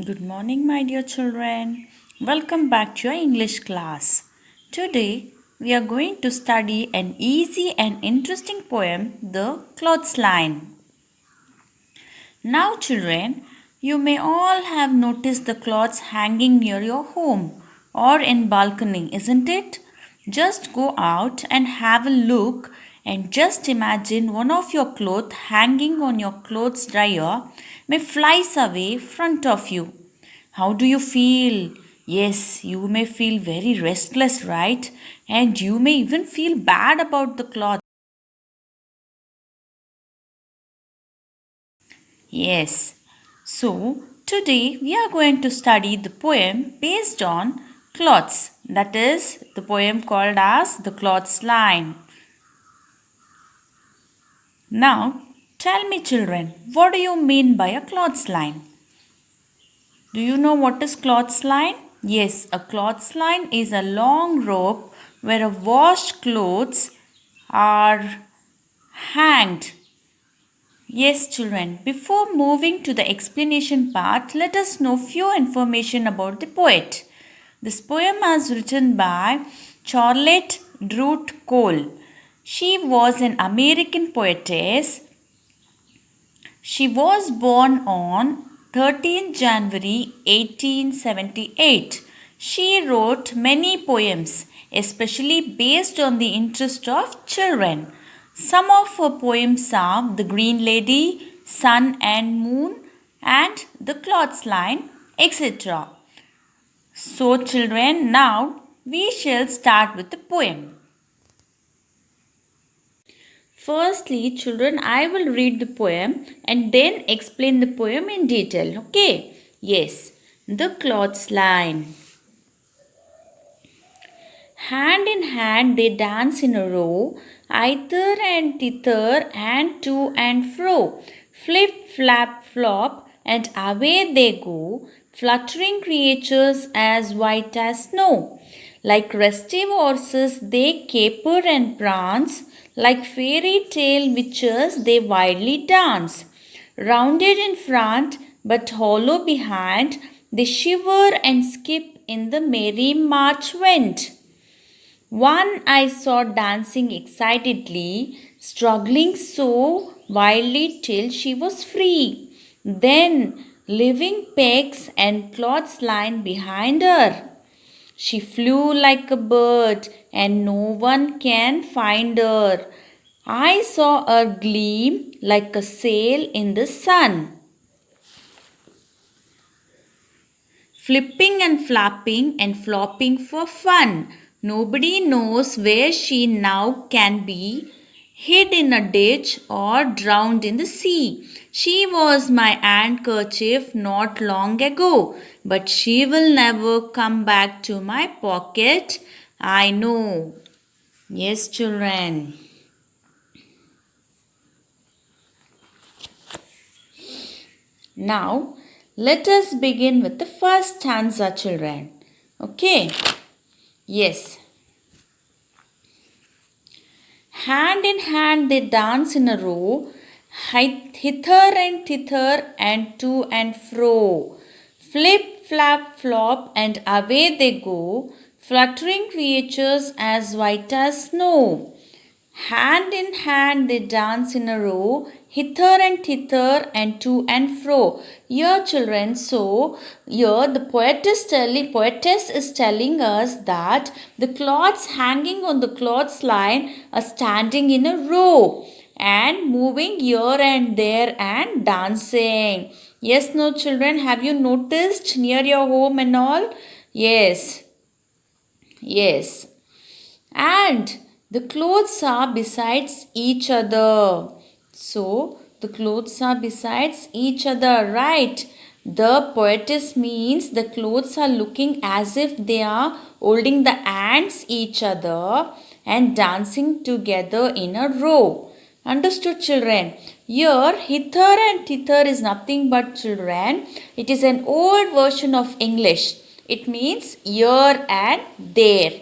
Good morning, my dear children. Welcome back to your English class. Today, we are going to study an easy and interesting poem, The Clothesline. Now, children, you may all have noticed the clothes hanging near your home or in balcony, isn't it? Just go out and have a look and just imagine one of your clothes hanging on your clothes dryer may flies away front of you. How do you feel? Yes, you may feel very restless, right? And you may even feel bad about the cloth. Yes. So, today we are going to study the poem based on cloths. That is the poem called as The Clothesline. Now, tell me children, what do you mean by a clothesline? Do you know what is clothesline? Yes, a clothesline is a long rope where a washed clothes are hanged. Yes, children, before moving to the explanation part, let us know few information about the poet. This poem was written by Charlotte Drude Cole. She was an American poetess. She was born on 13 January 1878. She wrote many poems, especially based on the interest of children. Some of her poems are The Green Lady, Sun and Moon, and The Clothesline, etc. So, children, now we shall start with the poem. Firstly, children, I will read the poem and then explain the poem in detail. Okay? Yes. The Clothesline. Hand in hand they dance in a row, hither and thither and to and fro. Flip, flap, flop, and away they go, fluttering creatures as white as snow. Like restive horses they caper and prance, like fairy tale witches they wildly dance. Rounded in front but hollow behind, they shiver and skip in the merry March wind. One I saw dancing excitedly, struggling so wildly till she was free. Then, leaving pegs and clothesline behind her, she flew like a bird, and no one can find her. I saw her gleam like a sail in the sun, flipping and flapping and flopping for fun. Nobody knows where she now can be, hid in a ditch or drowned in the sea. She was my handkerchief not long ago, but she will never come back to my pocket, I know. Yes, children. Now, let us begin with the first stanza, children. Okay? Yes. Hand in hand they dance in a row, hither and thither and to and fro. Flip, flap, flop, and away they go, fluttering creatures as white as snow. Hand in hand they dance in a row, hither and thither and to and fro. Here, children, so here the poetess is telling us that the cloths hanging on the clothesline are standing in a row and moving here and there and dancing. Yes, no, children, have you noticed near your home and all? Yes, yes. And the clothes are besides each other. So, the clothes are besides each other, right? The poetess means the clothes are looking as if they are holding the hands each other and dancing together in a row. Understood, children? Here, hither and thither is nothing but, children, it is an old version of English. It means here and there.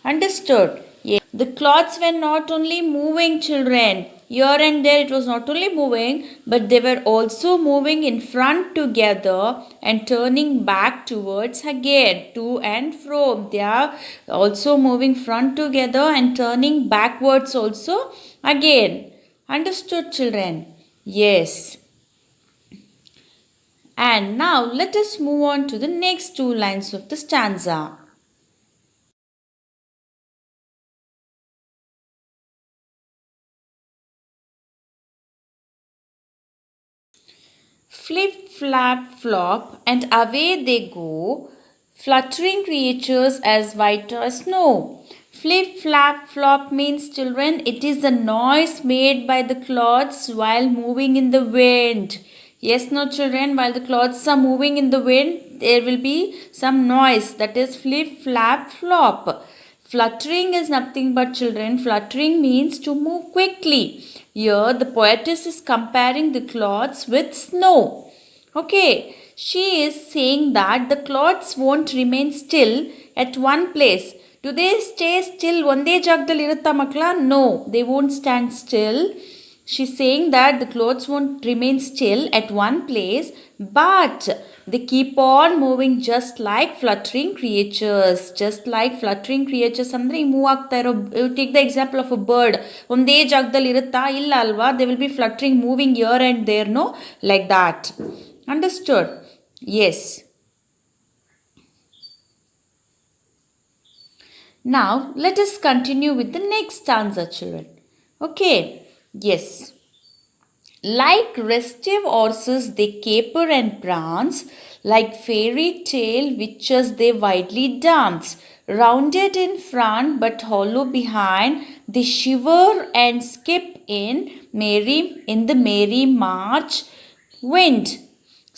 Understood? Yes. The cloths were not only moving, children. here and there it was not only moving, but they were also moving in front together and turning back towards again, to and fro. They are also moving front together and turning backwards also again. Understood, children? Yes. And now let us move on to the next two lines of the stanza. Flip, flap, flop, and away they go, fluttering creatures as white as snow. Flip, flap, flop means, children, it is the noise made by the cloths while moving in the wind. Yes, no, children, while the cloths are moving in the wind, there will be some noise, that is flip, flap, flop. Fluttering is nothing but, children, fluttering means to move quickly. Here the poetess is comparing the cloths with snow. Okay, she is saying that the cloths won't remain still at one place. Do they stay still ಒಂದೇ ಜಾಗದಲ್ಲಿ ಇರುತ್ತಾ ಮಕ್ಕಳ? No, they won't stand still. She's saying that the clothes won't remain still at one place, but they keep on moving just like fluttering creatures. Just like fluttering creatures ಅಂದರೆ move ಆಗ್ತಾ ಇರೋ, take the example of a bird. ಒಂದೇ ಜಾಗದಲ್ಲಿ ಇರುತ್ತಾ? ಇಲ್ಲ ಅಲ್ವಾ? They will be fluttering, moving here and there, no? Like that. Understood? Yes. Now let us continue with the next stanza, children. Okay. Yes. Like restive horses they caper and prance, like fairy tale witches they widely dance. Rounded in front but hollow behind, they shiver and skip in the merry March wind.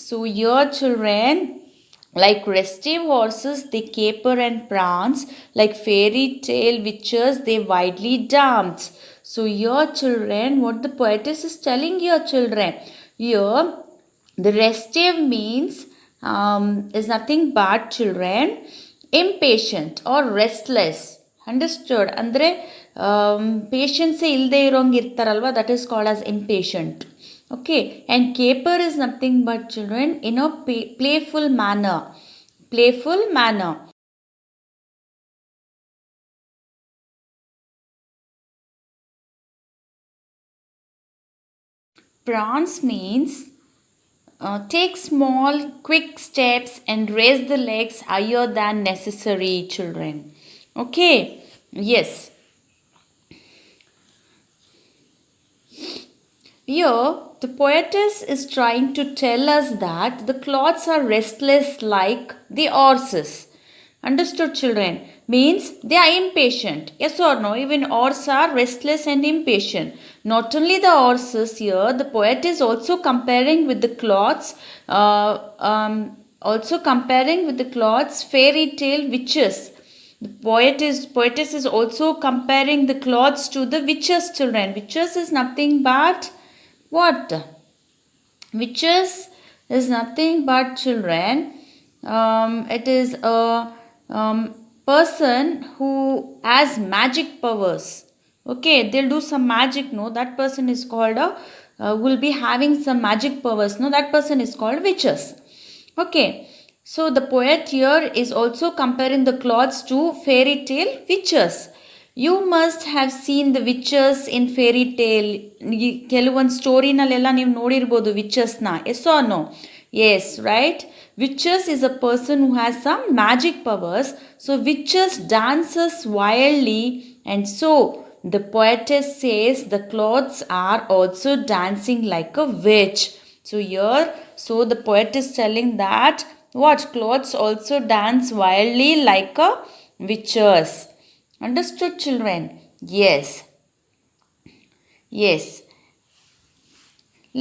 So here, children, like restive horses they caper and prance, like fairy tale witches they widely dance. So here, children, what the poetess is telling here, children, here the restive means is nothing but, children, impatient or restless. Understood? Andre patience ilde irong irtaralva, that is called as impatient. Okay, and caper is nothing but, children, in a playful manner. Playful manner. Prance means take small, quick steps and raise the legs higher than necessary, children. Okay, yes. Here, the poetess is trying to tell us that the cloths are restless like the horses. Understood, children? Means they are impatient. Yes or no? Even horses are restless and impatient. Not only the horses here, the poet is also comparing with the cloths, fairy tale witches. The poetess is also comparing the cloths to the witches, children. Witches is nothing but what? Witches is nothing but, children, it is a person who has magic powers. Okay, they'll do some magic, no? That person is called will be having some magic powers, no? That person is called witches. Okay, so the poet here is also comparing the cloths to fairy tale witches. You must have seen the witches in fairy tale. ಕೆಲವೊಂದು ಸ್ಟೋರಿನಲ್ಲೆಲ್ಲ ನೀವು ನೋಡಿರ್ಬೋದು ವಿಚಸ್ನ. Yes or no? Yes, right? Witches is a person who has some magic powers. So witches dances wildly, and so the poetess says the clothes are also dancing like a witch. So here, so the poet is telling that what? Clothes also dance wildly like a witches. Understood, children? Yes. Yes.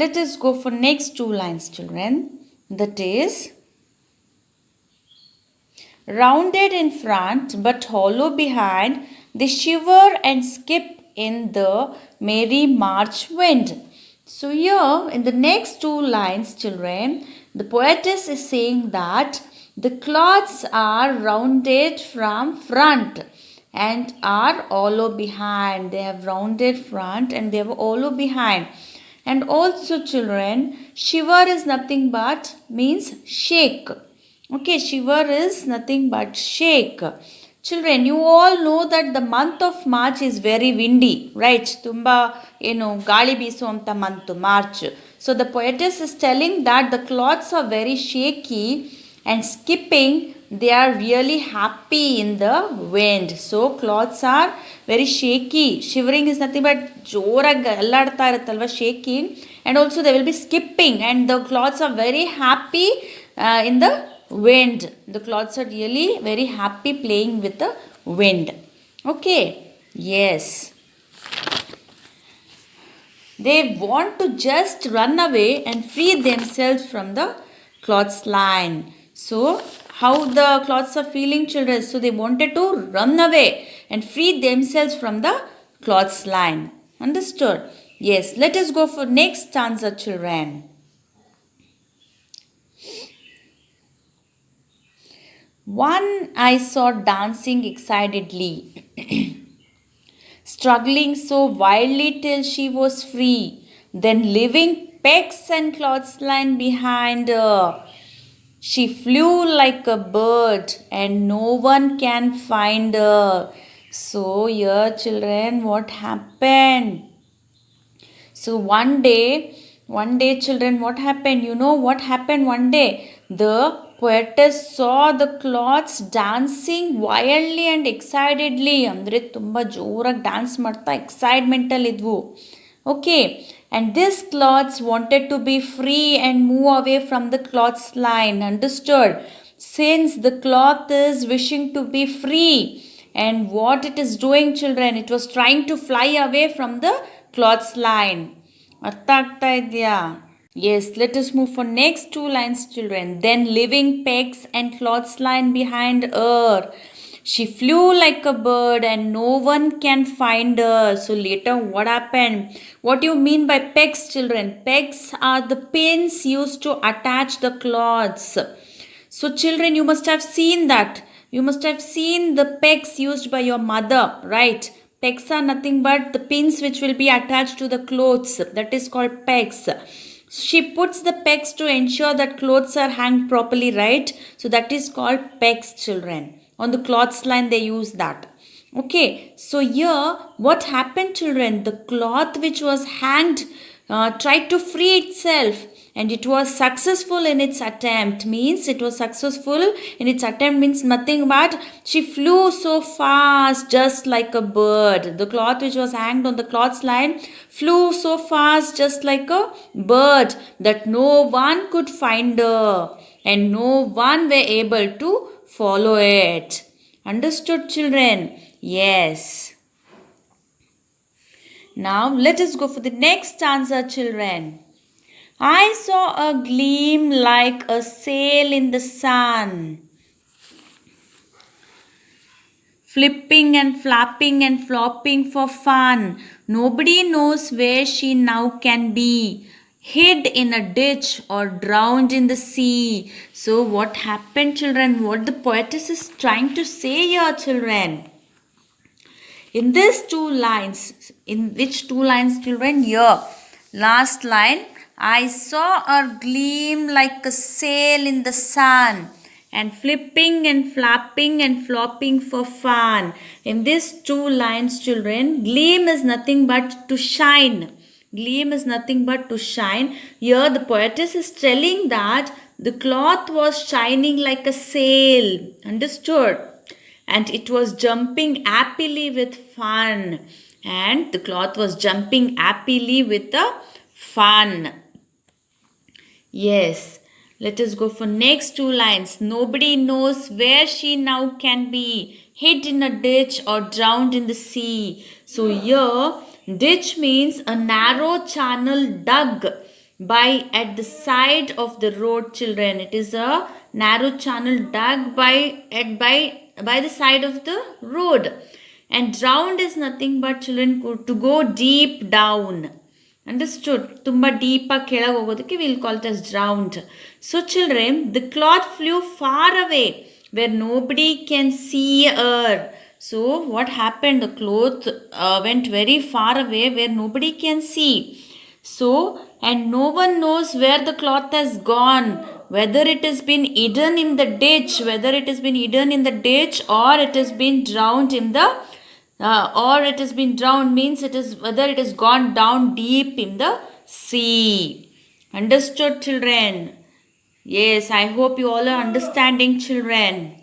Let us go for next two lines, children. That is, rounded in front but hollow behind, they shiver and skip in the merry March wind. So here in the next two lines, children, the poetess is saying that the cloths are rounded from front. and are hollow behind. They have rounded front and they have hollow behind. And also children, shiver is nothing but means shake. Okay, shiver is nothing but shake. Children, you all know that the month of March is very windy, right? Tumba, gali bisuanta month, March. So the poetess is telling that the cloths are very shaky and skipping. They are really happy in the wind. So cloths are very shaky. Shivering is nothing but jorag alladta iruttallva, shaking, and also they will be skipping, and the cloths are very happy in the wind. The clouds are really very happy playing with the wind. Okay, yes. They want to just run away and free themselves from the clothesline. So, how the cloths are feeling, children? So, they wanted to run away and free themselves from the clothesline. Understood? Yes, let us go for next stanza, children. One I saw dancing excitedly, struggling so wildly till she was free, then leaving pegs and clothesline behind her. She flew like a bird, and no one can find her. So, here, children, what happened? So one day, children, what happened? You know what happened one day? The poetess saw the cloths dancing wildly and excitedly. Andre tumba jorag dance marta excitement al idvu. Okay, and these cloths wanted to be free and move away from the cloths line. Understood? Since the cloth is wishing to be free, and what it is doing, children, it was trying to fly away from the clothesline. ಅರ್ಥ ಆಗ್ತಾ ಇದೆಯಾ? Yes, let us move for next two lines, children. Then leaving pegs and clothesline behind her, she flew like a bird and no one can find her. So later what happened? What do you mean by pegs, children? Pegs are the pins used to attach the cloths. So children, you must have seen that. You must have seen the pegs used by your mother, right? Pegs are nothing but the pins which will be attached to the clothes. That is called pegs. She puts the pegs to ensure that clothes are hanged properly, right? So that is called pegs, children. On the cloths line they use that. Okay, so here what happened, children? The cloth which was hanged tried to free itself, and it was successful in its attempt. Means it was successful in its attempt means nothing but she flew so fast just like a bird. The cloth which was hanged on the cloth's line flew so fast just like a bird that no one could find her and no one were able to follow it. Understood, children? Yes. Now let us go for the next stanza, children. I saw a gleam like a sail in the sun, flipping and flapping and flopping for fun. Nobody knows where she now can be, hid in a ditch or drowned in the sea. So what happened, children? What the poetess is trying to say here, children? In these two lines, in which two lines, children? Here, last line, I saw a gleam like a sail in the sun, and flipping and flapping and flopping for fun. In these two lines, children, gleam is nothing but to shine. Gleam is nothing but to shine. Here the poetess is telling that the cloth was shining like a sail. Understood? And it was jumping happily with fun. And the cloth was jumping happily with the fun. Yes. Let us go for next two lines. Nobody knows where she now can be, hid in a ditch or drowned in the sea. So here, ditch means a narrow channel dug by at the side of the road, children. It is a narrow channel dug by the side of the road. And drowned is nothing but, children, to go deep down. Understood? Tumba deepa ಕೆಳಗೆ ಹೋಗೋದಕ್ಕೆ we'll call it as drowned. So children, the cloth flew far away where nobody can see her. So, what happened? The cloth went very far away where nobody can see. So, and no one knows where the cloth has gone, whether it has been hidden in the ditch, or it has been drowned in the or it has been drowned means it is whether it has gone down deep in the sea. Understood, children? Yes, I hope you all are understanding, children.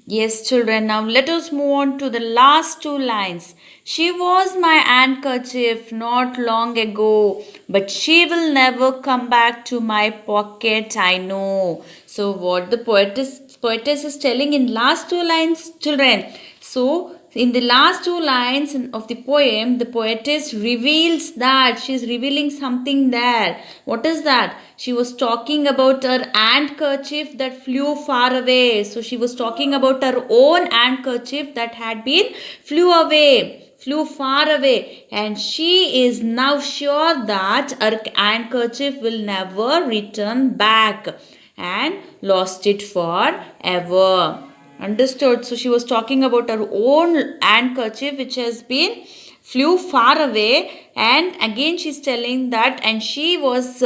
Yes, children, now let us move on to the last two lines. She was my handkerchief not long ago, but she will never come back to my pocket, I know. So, what the poetess is telling in last two lines, children. So, in the last two lines of the poem, the poetess reveals that she is revealing something there. What is that? She was talking about her handkerchief that flew far away. So she was talking about her own handkerchief that had been flew far away, and she is now sure that her handkerchief will never return back and lost it forever. Understood? So she was talking about her own handkerchief which has been flew far away, and again she's telling that, and she was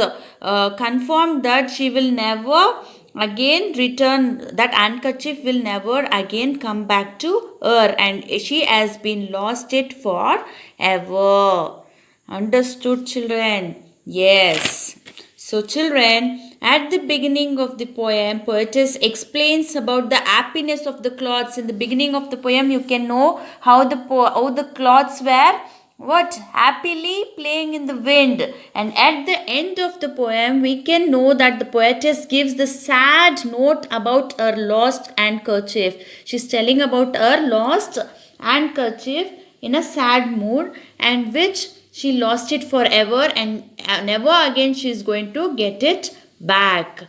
confirmed that she will never again return, that handkerchief will never again come back to her, and she has been lost it forever. Understood, children? Yes. So, children, at the beginning of the poem, poetess explains about the happiness of the cloths. In the beginning of the poem, you can know how the cloths were what happily playing in the wind, and at the end of the poem we can know that the poetess gives the sad note about her lost handkerchief. She's telling about her lost handkerchief in a sad mood, and which she lost it forever, and never again she is going to get it back.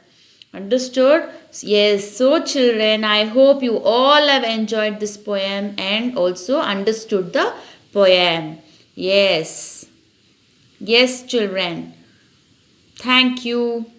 Understood? Yes. So, children, I hope you all have enjoyed this poem and also understood the poem. Yes. Yes, children. Thank you.